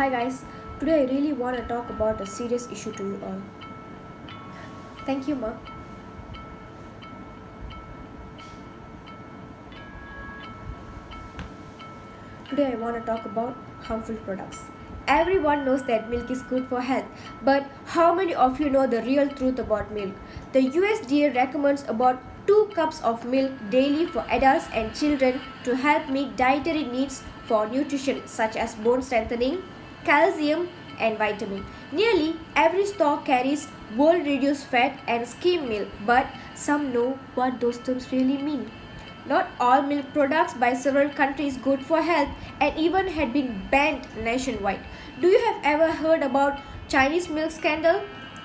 Hi guys, today I really want to talk about a serious issue to you all. Thank you, Ma. Today I want to talk about harmful products. Everyone knows that milk is good for health, but how many of you know the real truth about milk? The USDA recommends about 2 cups of milk daily for adults and children to help meet dietary needs for nutrition such as bone strengthening, calcium, and vitamin. Nearly every store carries world reduced fat and skim milk, but some know what those terms really mean. Not all milk products by several countries good for health and even had been banned nationwide. Do you have ever heard about Chinese milk scandal?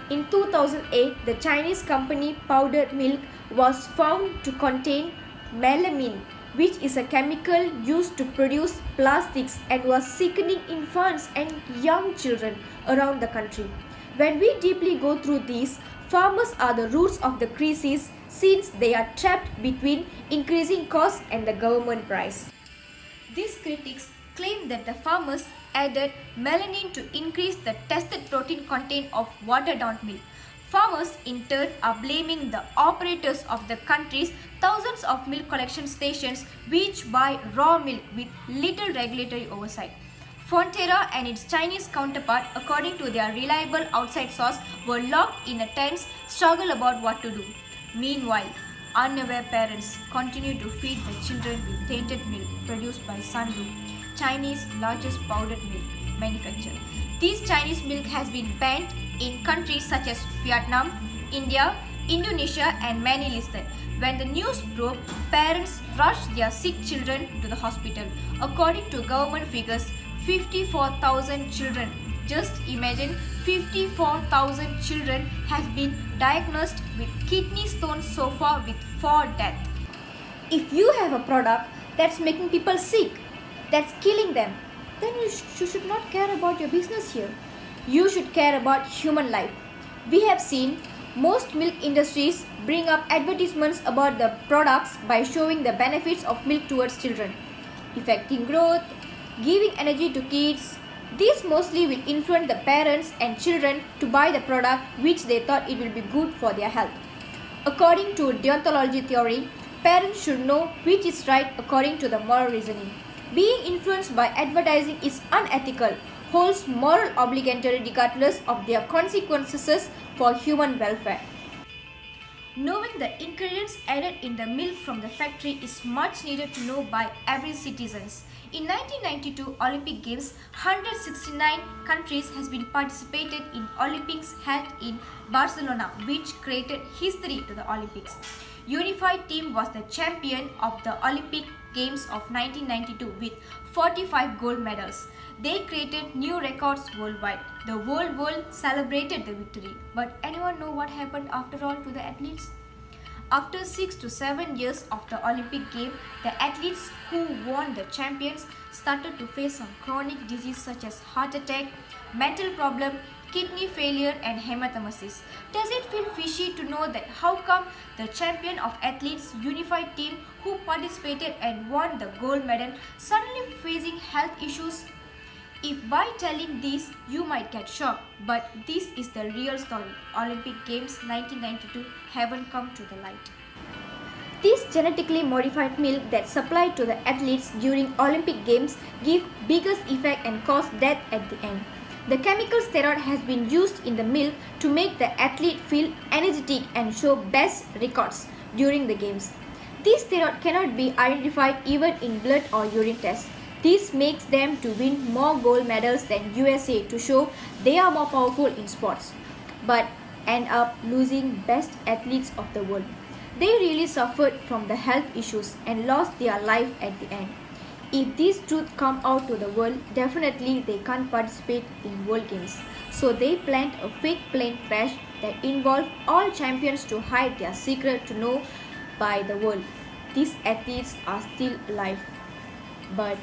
In 2008, the Chinese company powdered milk was found to contain melamine, which is a chemical used to produce plastics and was sickening infants and young children around the country. When we deeply go through these, farmers are the roots of the crisis since they are trapped between increasing costs and the government price. These critics claim that the farmers added melanin to increase the tested protein content of watered down milk. Farmers in turn are blaming the operators of the country's thousands of milk collection stations which buy raw milk with little regulatory oversight. Fonterra and its Chinese counterpart, according to their reliable outside source, were locked in a tense struggle about what to do. Meanwhile, unaware parents continue to feed their children with tainted milk produced by Sandu, China's largest powdered milk manufacturer. This Chinese milk has been banned in countries such as Vietnam, India, Indonesia, and many listed. When the news broke, parents rushed their sick children to the hospital. According to government figures, 54,000 children. Just imagine 54,000 children has been diagnosed with kidney stones so far with 4 deaths. If you have a product that's making people sick, that's killing them, then you should not care about your business here. You should care about human life. We have seen most milk industries bring up advertisements about the products by showing the benefits of milk towards children, affecting growth, giving energy to kids. These mostly will influence the parents and children to buy the product which they thought it will be good for their health. According to deontology theory, parents should know which is right according to the moral reasoning. Being influenced by advertising is unethical, holds moral obligatory regardless of their consequences for human welfare. Knowing the ingredients added in the milk from the factory is much needed to know by every citizen. In 1992 Olympic Games, 169 countries has been participated in Olympics held in Barcelona, which created history to the Olympics. Unified team was the champion of the Olympic Games of 1992 with 45 gold medals. They created new records worldwide. The whole world celebrated the victory. But anyone know what happened after all to the athletes? After 6 to 7 years of the Olympic game, the athletes who won the champions started to face some chronic disease such as heart attack, mental problem, kidney failure and hematemesis. Does it feel fishy to know that how come the champion of athletes unified team who participated and won the gold medal suddenly facing health issues? If by telling this you might get shocked, but this is the real story. Olympic Games 1992 haven't come to the light. These genetically modified milk that supplied to the athletes during Olympic Games give biggest effect and cause death at the end. The chemical steroid has been used in the milk to make the athlete feel energetic and show best records during the games. This steroid cannot be identified even in blood or urine tests. This makes them to win more gold medals than USA to show they are more powerful in sports, but end up losing best athletes of the world. They really suffered from the health issues and lost their life at the end. If these truths come out to the world, definitely they can't participate in World Games. So they planned a fake plane crash that involved all champions to hide their secret to know by the world. These athletes are still alive. But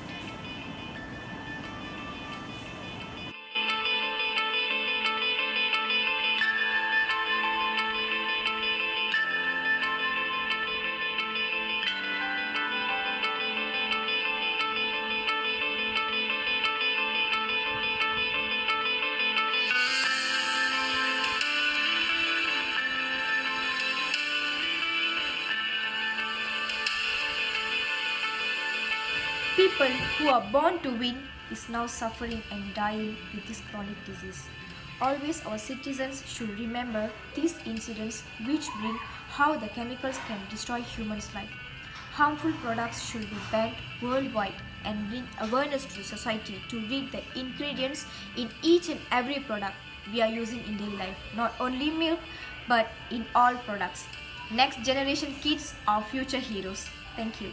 people who are born to win is now suffering and dying with this chronic disease. Always our citizens should remember these incidents which bring how the chemicals can destroy humans' life. Harmful products should be banned worldwide and bring awareness to the society to read the ingredients in each and every product we are using in daily life, not only milk but in all products. Next generation kids are future heroes. Thank you.